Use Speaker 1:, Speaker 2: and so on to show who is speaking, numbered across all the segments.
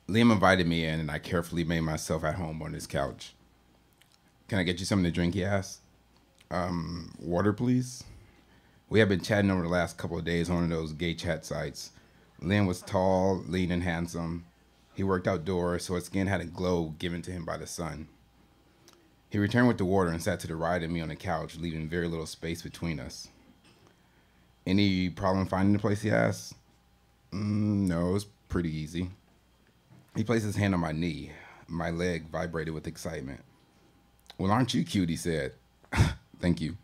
Speaker 1: Liam invited me in, and I carefully made myself at home on his couch. Can I get you something to drink, he asked. Water, please? We had been chatting over the last couple of days on one of those gay chat sites. Liam was tall, lean, and handsome. He worked outdoors, so his skin had a glow given to him by the sun. He returned with the water and sat to the right of me on the couch, leaving very little space between us. Any problem finding the place, he asked? No, it was pretty easy. He placed his hand on my knee. My leg vibrated with excitement. Well, aren't you cute, he said. Thank you.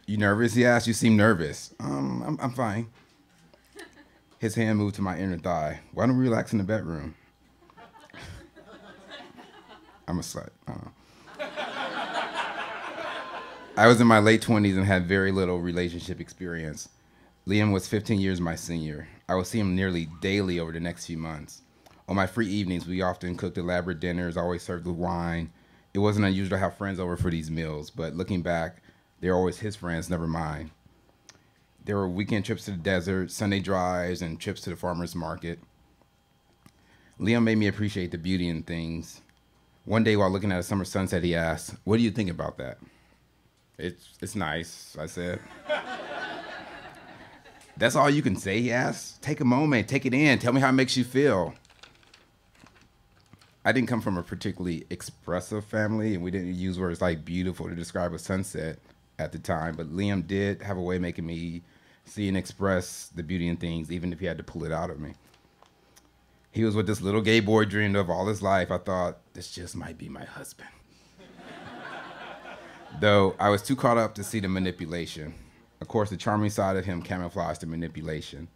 Speaker 1: You nervous, he asked? You seem nervous. I'm fine. His hand moved to my inner thigh. Why don't we relax in the bedroom? I'm a slut. I don't know. I was in my late 20s and had very little relationship experience. Liam was 15 years my senior. I would see him nearly daily over the next few months. On my free evenings, we often cooked elaborate dinners, always served with wine. It wasn't unusual to have friends over for these meals, but looking back, they were always his friends, never mine. There were weekend trips to the desert, Sunday drives, and trips to the farmer's market. Liam made me appreciate the beauty in things. One day while looking at a summer sunset, he asked, "What do you think about that?" It's nice, I said. That's all you can say, he asked? Take a moment, take it in, tell me how it makes you feel. I didn't come from a particularly expressive family, and we didn't use words like beautiful to describe a sunset at the time, but Liam did have a way of making me see and express the beauty in things, even if he had to pull it out of me. He was what this little gay boy dreamed of all his life. I thought, this just might be my husband. Though I was too caught up to see the manipulation. Of course, the charming side of him camouflaged the manipulation.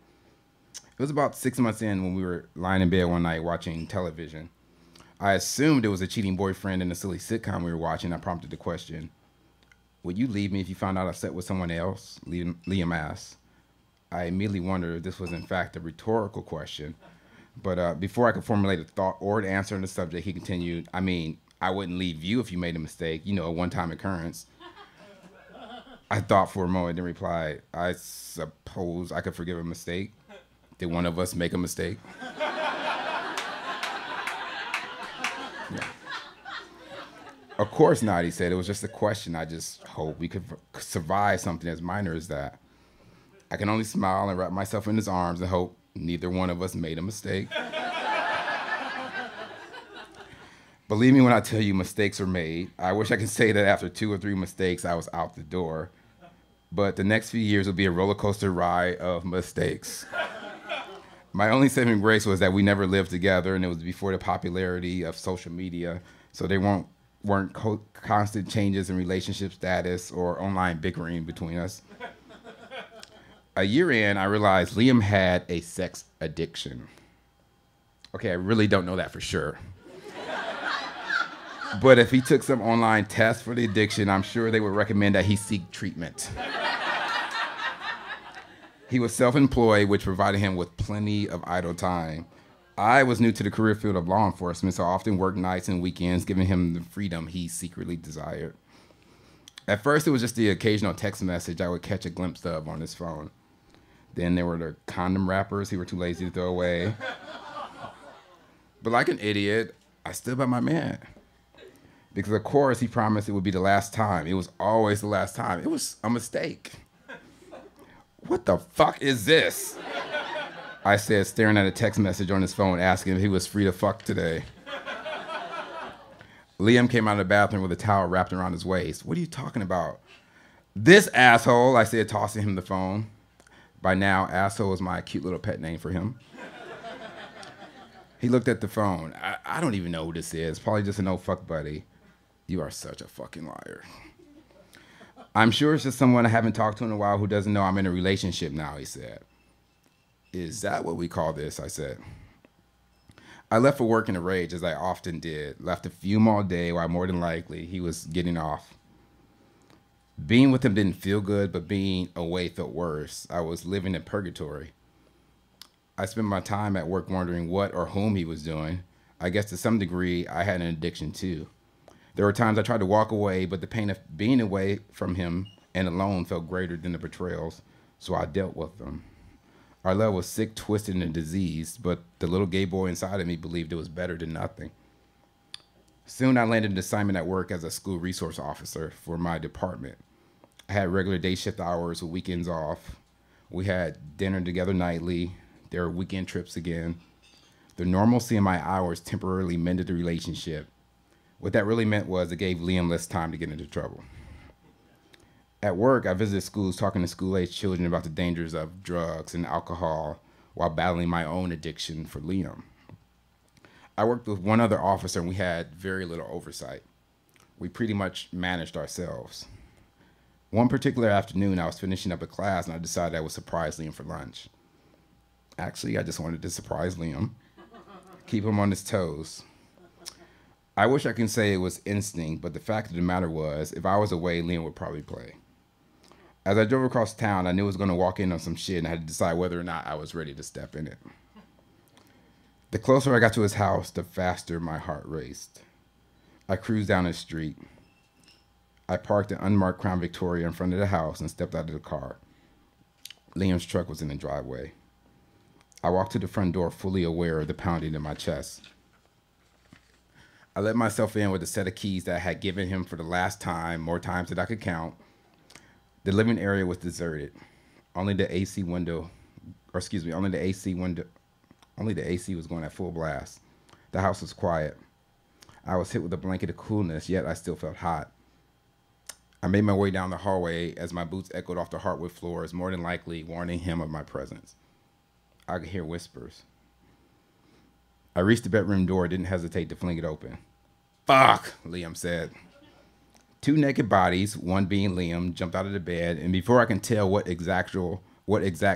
Speaker 1: It was about 6 months in when we were lying in bed one night watching television. I assumed it was a cheating boyfriend in the silly sitcom we were watching. I prompted the question, "Would you leave me if you found out I slept with someone else?" Liam asked. I immediately wondered if this was in fact a rhetorical question. But before I could formulate a thought or an answer on the subject, he continued, I wouldn't leave you if you made a mistake, a one-time occurrence. I thought for a moment and replied, I suppose I could forgive a mistake. Did one of us make a mistake? Yeah. Of course not, he said. It was just a question. I just hope we could survive something as minor as that. I can only smile and wrap myself in his arms and hope neither one of us made a mistake. Believe me when I tell you mistakes are made. I wish I could say that after 2 or 3 mistakes, I was out the door. But the next few years will be a roller coaster ride of mistakes. My only saving grace was that we never lived together, and it was before the popularity of social media, so there weren't constant changes in relationship status or online bickering between us. A year in, I realized Liam had a sex addiction. Okay, I really don't know that for sure. But if he took some online test for the addiction, I'm sure they would recommend that he seek treatment. He was self-employed, which provided him with plenty of idle time. I was new to the career field of law enforcement, so I often worked nights and weekends, giving him the freedom he secretly desired. At first, it was just the occasional text message I would catch a glimpse of on his phone. Then there were the condom wrappers he were too lazy to throw away. But like an idiot, I stood by my man. Because of course he promised it would be the last time. It was always the last time. It was a mistake. What the fuck is this? I said, staring at a text message on his phone asking if he was free to fuck today. Liam came out of the bathroom with a towel wrapped around his waist. What are you talking about? This asshole, I said, tossing him the phone. By now, asshole is my cute little pet name for him. He looked at the phone. I don't even know who this is. Probably just an old fuck buddy. You are such a fucking liar. I'm sure it's just someone I haven't talked to in a while who doesn't know I'm in a relationship now, he said. Is that what we call this? I said. I left for work in a rage, as I often did. Left to fume all day while more than likely he was getting off. Being with him didn't feel good, but being away felt worse. I was living in purgatory. I spent my time at work wondering what or whom he was doing. I guess to some degree, I had an addiction too. There were times I tried to walk away, but the pain of being away from him and alone felt greater than the betrayals, so I dealt with them. Our love was sick, twisted, and diseased, but the little gay boy inside of me believed it was better than nothing. Soon I landed an assignment at work as a school resource officer for my department. I had regular day shift hours with weekends off. We had dinner together nightly. There were weekend trips again. The normalcy in my hours temporarily mended the relationship. What that really meant was it gave Liam less time to get into trouble. At work, I visited schools talking to school-aged children about the dangers of drugs and alcohol while battling my own addiction for Liam. I worked with one other officer and we had very little oversight. We pretty much managed ourselves. One particular afternoon, I was finishing up a class and I decided I would surprise Liam for lunch. Actually, I just wanted to surprise Liam, keep him on his toes. I wish I could say it was instinct, but the fact of the matter was, if I was away, Liam would probably play. As I drove across town, I knew I was going to walk in on some shit and I had to decide whether or not I was ready to step in it. The closer I got to his house, the faster my heart raced. I cruised down the street. I parked an unmarked Crown Victoria in front of the house and stepped out of the car. Liam's truck was in the driveway. I walked to the front door fully aware of the pounding in my chest. I let myself in with a set of keys that I had given him for the last time, more times than I could count. The living area was deserted. Only the AC was going at full blast. The house was quiet. I was hit with a blanket of coolness, yet I still felt hot. I made my way down the hallway as my boots echoed off the hardwood floors, more than likely warning him of my presence. I could hear whispers. I reached the bedroom door, didn't hesitate to fling it open. "Fuck," Liam said. Two naked bodies, one being Liam, jumped out of the bed, and before I can tell what exact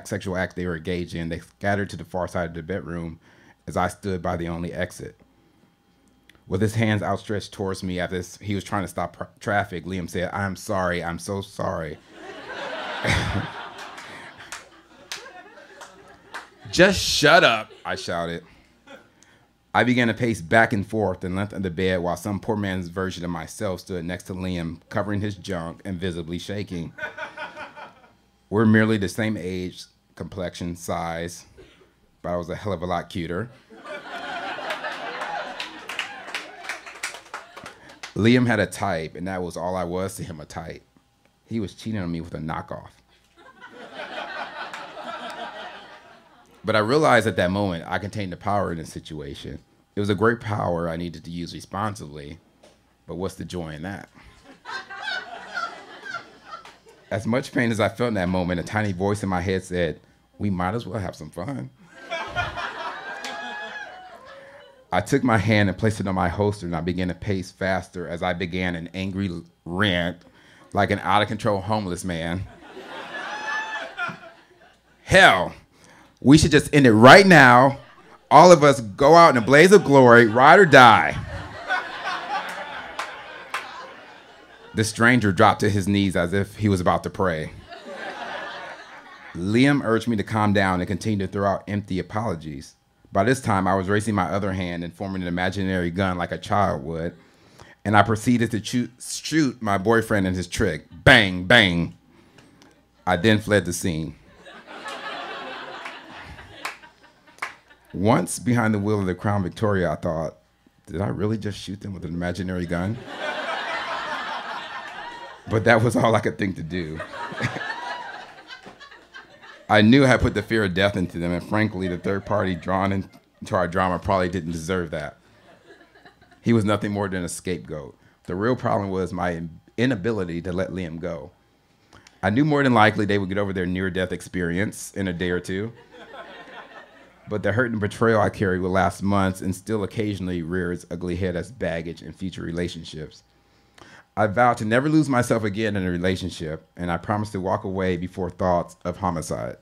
Speaker 1: sexual act they were engaged in, they scattered to the far side of the bedroom as I stood by the only exit. With his hands outstretched towards me as if he was trying to stop traffic, Liam said, "I'm sorry, I'm so sorry." "Just shut up," I shouted. I began to pace back and forth the length of the bed while some poor man's version of myself stood next to Liam, covering his junk and visibly shaking. We're merely the same age, complexion, size, but I was a hell of a lot cuter. Liam had a type, and that was all I was to him, a type. He was cheating on me with a knockoff. But I realized at that moment I contained the power in the situation. It was a great power I needed to use responsibly, but what's the joy in that? As much pain as I felt in that moment, a tiny voice in my head said, "We might as well have some fun." I took my hand and placed it on my holster, and I began to pace faster as I began an angry rant like an out-of-control homeless man. "Hell, we should just end it right now. All of us go out in a blaze of glory, ride or die." The stranger dropped to his knees as if he was about to pray. Liam urged me to calm down and continue to throw out empty apologies. By this time, I was raising my other hand and forming an imaginary gun like a child would, and I proceeded to shoot my boyfriend and his trick. Bang, bang. I then fled the scene. Once behind the wheel of the Crown Victoria, I thought, did I really just shoot them with an imaginary gun? But that was all I could think to do. I knew I had put the fear of death into them, and frankly, the third party drawn into our drama probably didn't deserve that. He was nothing more than a scapegoat. The real problem was my inability to let Liam go. I knew more than likely they would get over their near-death experience in a day or two. But the hurt and betrayal I carried would last months and still occasionally rear its ugly head as baggage in future relationships. I vowed to never lose myself again in a relationship, and I promised to walk away before thoughts of homicide.